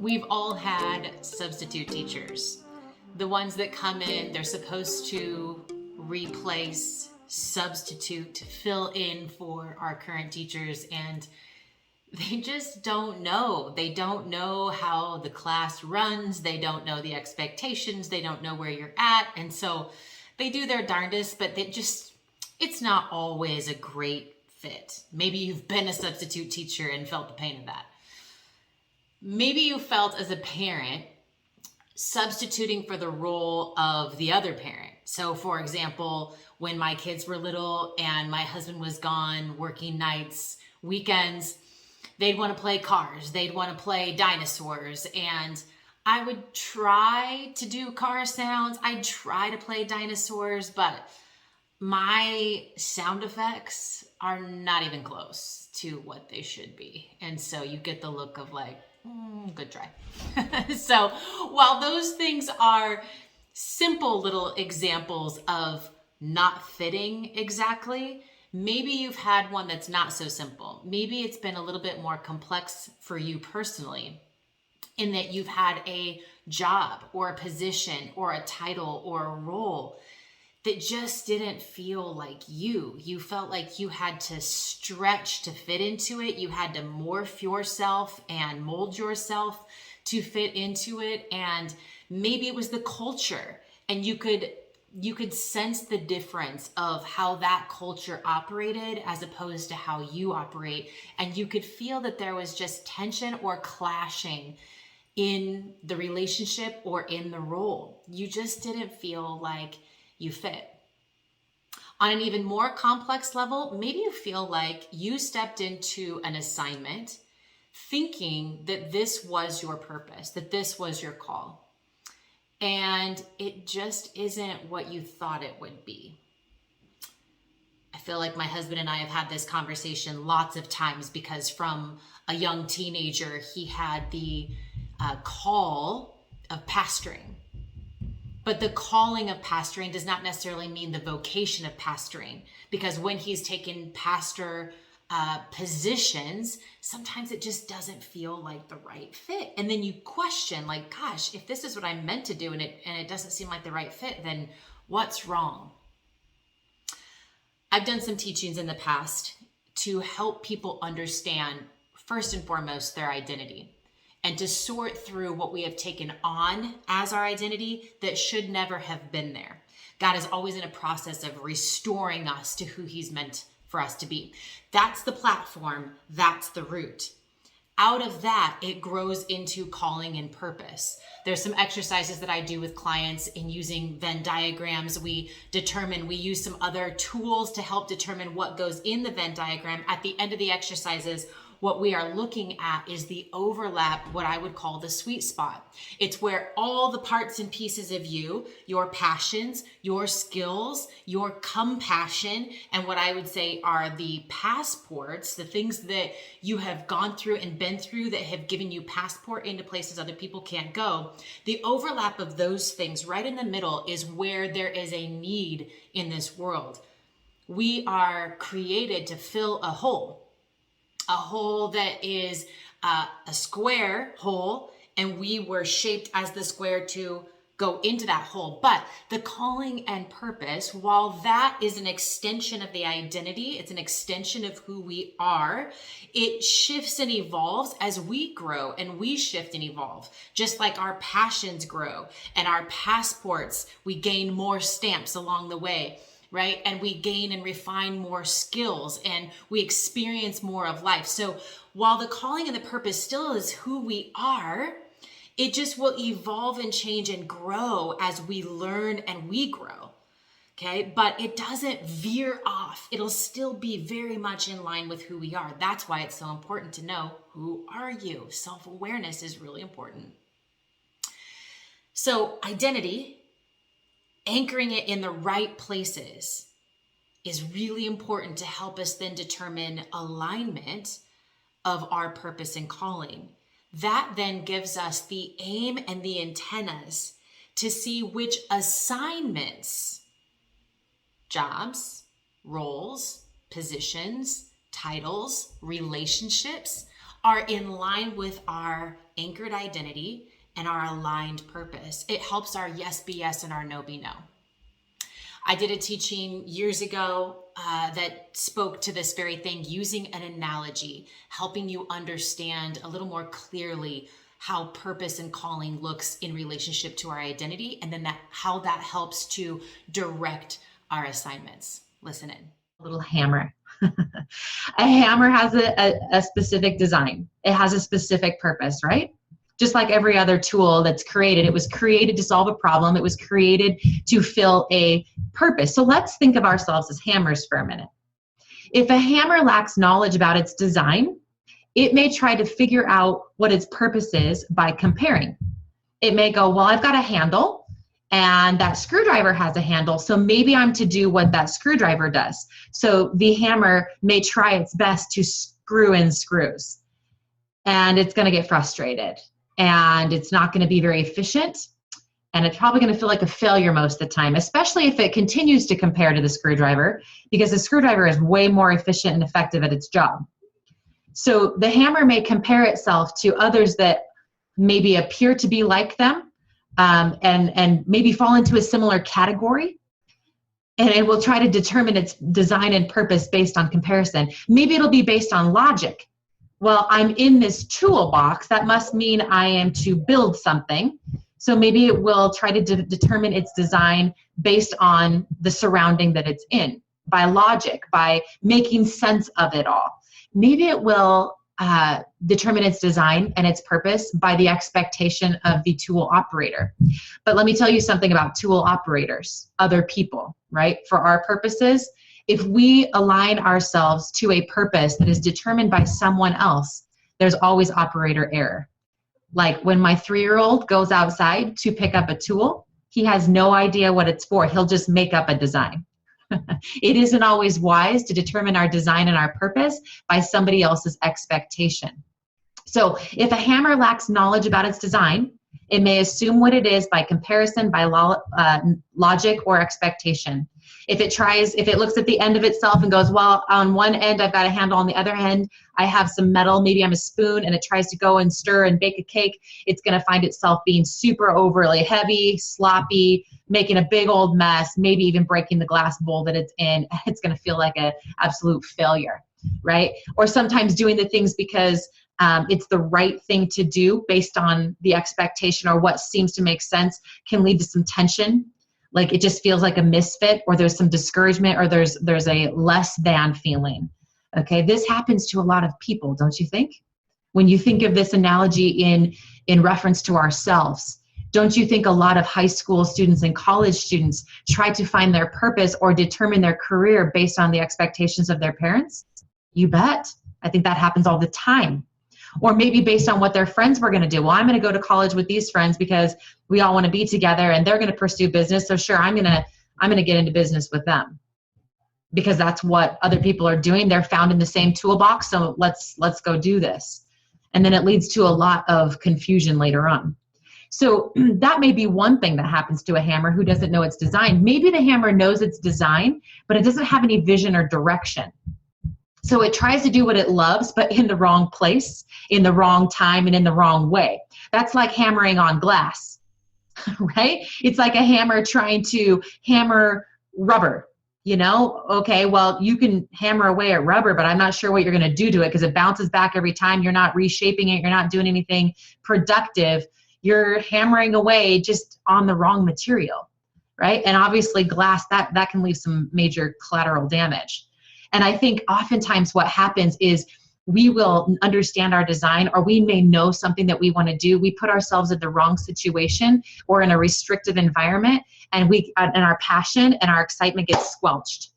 We've all had substitute teachers. The ones that come in, they're supposed to replace, substitute, fill in for our current teachers, and they just don't know. They don't know how the class runs. They don't know the expectations. They don't know where you're at. And so they do their darndest, but it's not always a great fit. Maybe you've been a substitute teacher and felt the pain of that. Maybe you felt as a parent substituting for the role of the other parent. So for example, when my kids were little and my husband was gone working nights, weekends, they'd want to play cars, they'd want to play dinosaurs, and I would try to do car sounds, I'd try to play dinosaurs, but my sound effects are not even close to what they should be. And so you get the look of like, good try. So while those things are simple little examples of not fitting exactly, maybe you've had one that's not so simple. Maybe it's been a little bit more complex for you personally, in that you've had a job or a position or a title or a role that just didn't feel like you. You felt like you had to stretch to fit into it. You had to morph yourself and mold yourself to fit into it. And maybe it was the culture, and you could sense the difference of how that culture operated as opposed to how you operate. And you could feel that there was just tension or clashing in the relationship or in the role. You just didn't feel like you fit. On an even more complex level, maybe you feel like you stepped into an assignment thinking that this was your purpose, that this was your call, and it just isn't what you thought it would be. I feel like my husband and I have had this conversation lots of times, because from a young teenager, he had the call of pastoring. But the calling of pastoring does not necessarily mean the vocation of pastoring, because when he's taken pastor positions, sometimes it just doesn't feel like the right fit. And then you question, like, gosh, if this is what I'm meant to do and it doesn't seem like the right fit, then what's wrong? I've done some teachings in the past to help people understand, first and foremost, their identity, and to sort through what we have taken on as our identity that should never have been there. God is always in a process of restoring us to who he's meant for us to be. That's the platform, that's the root. Out of that, it grows into calling and purpose. There's some exercises that I do with clients in using Venn diagrams. We use some other tools to help determine what goes in the Venn diagram. At the end of the exercises, what we are looking at is the overlap, what I would call the sweet spot. It's where all the parts and pieces of you, your passions, your skills, your compassion, and what I would say are the passports, the things that you have gone through and been through that have given you passport into places other people can't go. The overlap of those things right in the middle is where there is a need in this world. We are created to fill a hole that is a square hole, and we were shaped as the square to go into that hole. But the calling and purpose, while that is an extension of the identity, it's an extension of who we are, it shifts and evolves as we grow and we shift and evolve. Just like our passions grow and our passports, we gain more stamps along the way, right? And we gain and refine more skills, and we experience more of life. So while the calling and the purpose still is who we are, it just will evolve and change and grow as we learn and we grow, okay? But it doesn't veer off. It'll still be very much in line with who we are. That's why it's so important to know, who are you? Self-awareness is really important. So identity, anchoring it in the right places, is really important to help us then determine alignment of our purpose and calling. That then gives us the aim and the antennas to see which assignments, jobs, roles, positions, titles, relationships are in line with our anchored identity and our aligned purpose. It helps our yes be yes and our no be no. I did a teaching years ago that spoke to this very thing using an analogy, helping you understand a little more clearly how purpose and calling looks in relationship to our identity, and then how that helps to direct our assignments. Listen in. Little hammer. A hammer has a specific design. It has a specific purpose, right? Just like every other tool that's created, it was created to solve a problem. It was created to fill a purpose. So let's think of ourselves as hammers for a minute. If a hammer lacks knowledge about its design, it may try to figure out what its purpose is by comparing. It may go, well, I've got a handle and that screwdriver has a handle, so maybe I'm to do what that screwdriver does. So the hammer may try its best to screw in screws, and it's going to get frustrated, and it's not going to be very efficient, and it's probably going to feel like a failure most of the time, especially if it continues to compare to the screwdriver, because the screwdriver is way more efficient and effective at its job. So the hammer may compare itself to others that maybe appear to be like them, and maybe fall into a similar category, and it will try to determine its design and purpose based on comparison. Maybe it'll be based on logic. Well, I'm in this toolbox, that must mean I am to build something. So maybe it will try to determine its design based on the surrounding that it's in, by logic, by making sense of it all. Maybe it will determine its design and its purpose by the expectation of the tool operator. But let me tell you something about tool operators, other people, right? For our purposes, if we align ourselves to a purpose that is determined by someone else, there's always operator error. Like when my 3-year-old goes outside to pick up a tool, he has no idea what it's for. He'll just make up a design. It isn't always wise to determine our design and our purpose by somebody else's expectation. So if a hammer lacks knowledge about its design, it may assume what it is by comparison, by logic or expectation. If it looks at the end of itself and goes, well, on one end I've got a handle, on the other end I have some metal, maybe I'm a spoon, and it tries to go and stir and bake a cake, it's going to find itself being super overly heavy, sloppy, making a big old mess, maybe even breaking the glass bowl that it's in. It's going to feel like an absolute failure, right? Or sometimes doing the things because it's the right thing to do based on the expectation or what seems to make sense can lead to some tension. Like it just feels like a misfit, or there's some discouragement, or there's a less than feeling. Okay, this happens to a lot of people, don't you think? When you think of this analogy in reference to ourselves, don't you think a lot of high school students and college students try to find their purpose or determine their career based on the expectations of their parents? You bet. I think that happens all the time. Or maybe based on what their friends were going to do. Well, I'm going to go to college with these friends because we all want to be together and they're going to pursue business. So sure, I'm going to get into business with them because that's what other people are doing. They're found in the same toolbox. So let's go do this. And then it leads to a lot of confusion later on. So that may be one thing that happens to a hammer who doesn't know its design. Maybe the hammer knows its design, but it doesn't have any vision or direction. So it tries to do what it loves, but in the wrong place, in the wrong time, and in the wrong way. That's like hammering on glass, right? It's like a hammer trying to hammer rubber, you know? Okay, well, you can hammer away at rubber, but I'm not sure what you're going to do to it because it bounces back every time. You're not reshaping it. You're not doing anything productive. You're hammering away just on the wrong material, right? And obviously glass, that can leave some major collateral damage. And I think oftentimes what happens is we will understand our design, or we may know something that we want to do. We put ourselves in the wrong situation or in a restrictive environment, and our passion and our excitement gets squelched.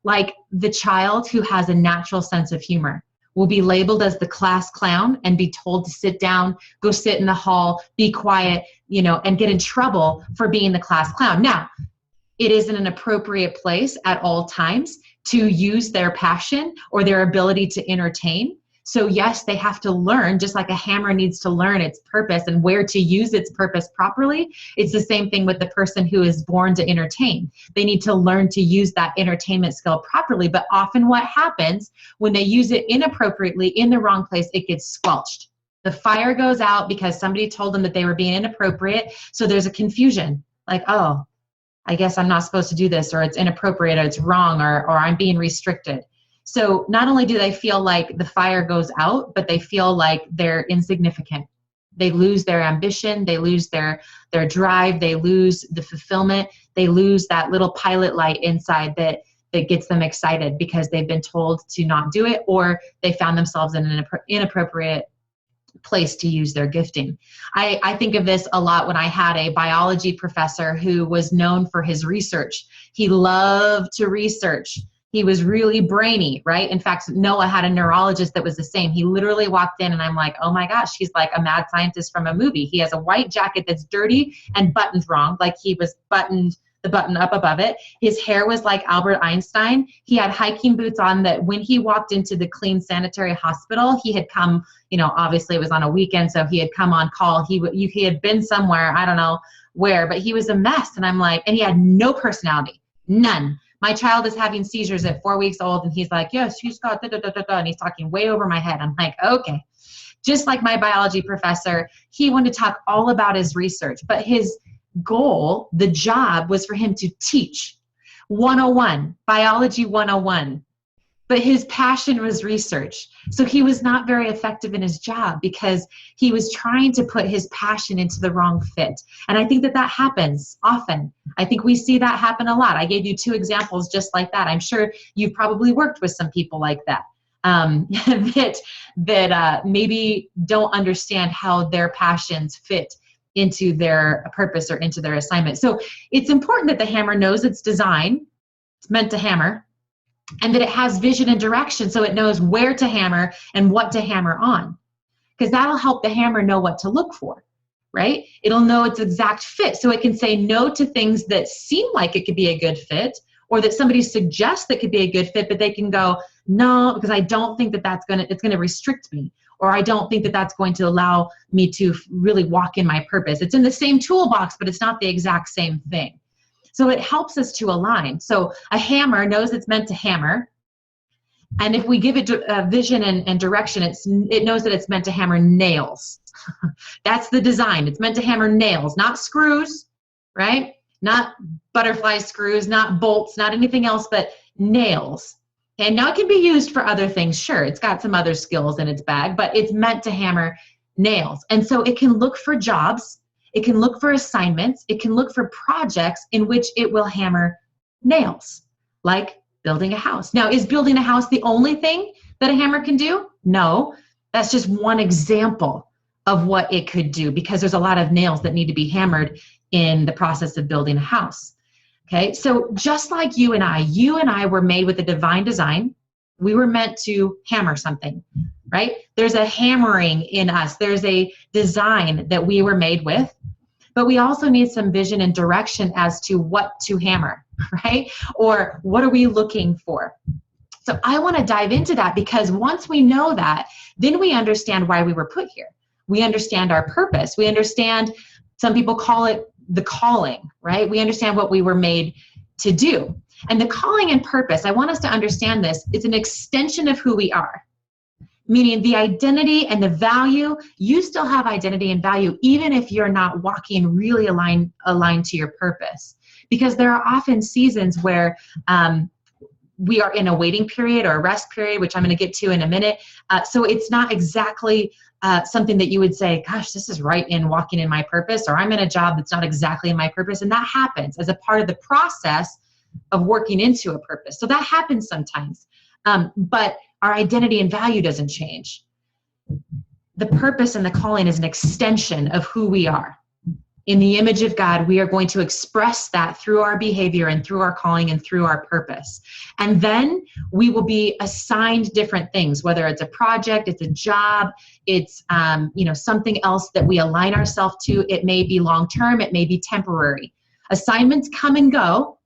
Like the child who has a natural sense of humor will be labeled as the class clown and be told to sit down, go sit in the hall, be quiet, and get in trouble for being the class clown. Now, it isn't an appropriate place at all times to use their passion or their ability to entertain. So yes, they have to learn, just like a hammer needs to learn its purpose and where to use its purpose properly. It's the same thing with the person who is born to entertain. They need to learn to use that entertainment skill properly. But often what happens when they use it inappropriately in the wrong place, it gets squelched. The fire goes out because somebody told them that they were being inappropriate. So there's a confusion, like, oh, I guess I'm not supposed to do this, or it's inappropriate, or it's wrong, or I'm being restricted. So not only do they feel like the fire goes out, but they feel like they're insignificant. They lose their ambition, they lose their drive, they lose the fulfillment, they lose that little pilot light inside that gets them excited because they've been told to not do it, or they found themselves in an inappropriate place to use their gifting. I think of this a lot when I had a biology professor who was known for his research. He loved to research. He was really brainy, right? In fact, Noah had a neurologist that was the same. He literally walked in and I'm like, oh my gosh, he's like a mad scientist from a movie. He has a white jacket that's dirty and buttons wrong, like he was buttoned the button up above it. His hair was like Albert Einstein. He had hiking boots on that when he walked into the clean sanitary hospital, he had come, obviously it was on a weekend, so he had come on call. He had been somewhere, I don't know where, but he was a mess. And I'm like, and he had no personality, none. My child is having seizures at 4 weeks old, and he's like, yes, she's got da-da-da-da-da, and he's talking way over my head. I'm like, okay. Just like my biology professor, he wanted to talk all about his research, but his goal, the job, was for him to teach 101, biology 101. But his passion was research. So he was not very effective in his job because he was trying to put his passion into the wrong fit. And I think that happens often. I think we see that happen a lot. I gave you 2 examples just like that. I'm sure you've probably worked with some people like that, that maybe don't understand how their passions fit into their purpose or into their assignment. So it's important that the hammer knows its design. It's meant to hammer. And that it has vision and direction, so it knows where to hammer and what to hammer on. Because that'll help the hammer know what to look for, right? It'll know its exact fit, so it can say no to things that seem like it could be a good fit, or that somebody suggests that could be a good fit, but they can go, no, because I don't think that it's gonna restrict me, or I don't think that that's going to allow me to really walk in my purpose. It's in the same toolbox, but it's not the exact same thing. So it helps us to align. So a hammer knows it's meant to hammer. And if we give it vision and direction, it knows that it's meant to hammer nails. That's the design. It's meant to hammer nails, not screws, right? Not butterfly screws, not bolts, not anything else, but nails. And now it can be used for other things. Sure, it's got some other skills in its bag, but it's meant to hammer nails. And so it can look for jobs. It can look for assignments. It can look for projects in which it will hammer nails, like building a house. Now, is building a house the only thing that a hammer can do? No, that's just one example of what it could do, because there's a lot of nails that need to be hammered in the process of building a house. Okay, so just like you and I were made with a divine design. We were meant to hammer something, right? There's a hammering in us. There's a design that we were made with, but we also need some vision and direction as to what to hammer, right? Or what are we looking for? So I want to dive into that, because once we know that, then we understand why we were put here. We understand our purpose. We understand, some people call it the calling, right? We understand what we were made to do. And the calling and purpose, I want us to understand this, it's an extension of who we are. Meaning the identity and the value, you still have identity and value even if you're not walking really aligned to your purpose. Because there are often seasons where we are in a waiting period or a rest period, which I'm going to get to in a minute. So it's not exactly something that you would say, gosh, this is right in walking in my purpose, or I'm in a job that's not exactly in my purpose. And that happens as a part of the process of working into a purpose. So that happens sometimes. But our identity and value doesn't change. The purpose and the calling is an extension of who we are. In the image of God, we are going to express that through our behavior and through our calling and through our purpose. And then we will be assigned different things, whether it's a project, it's a job, it's something else that we align ourselves to. It may be long-term, it may be temporary. Assignments come and go,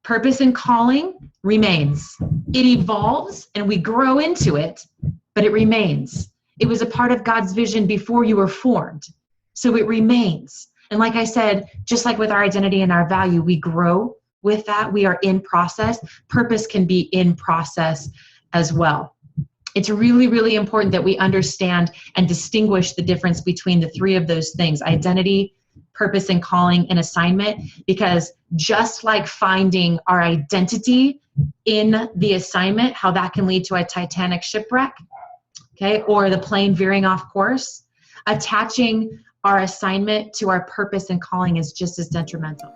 Purpose and calling remains. It evolves and we grow into it, but it remains. It was a part of God's vision before you were formed. So it remains. And like I said, just like with our identity and our value, we grow with that. We are in process. Purpose can be in process as well. It's really, really important that we understand and distinguish the difference between the three of those things: identity, purpose and calling, and assignment. Because just like finding our identity in the assignment, how that can lead to a Titanic shipwreck, okay, or the plane veering off course, attaching our assignment to our purpose and calling is just as detrimental.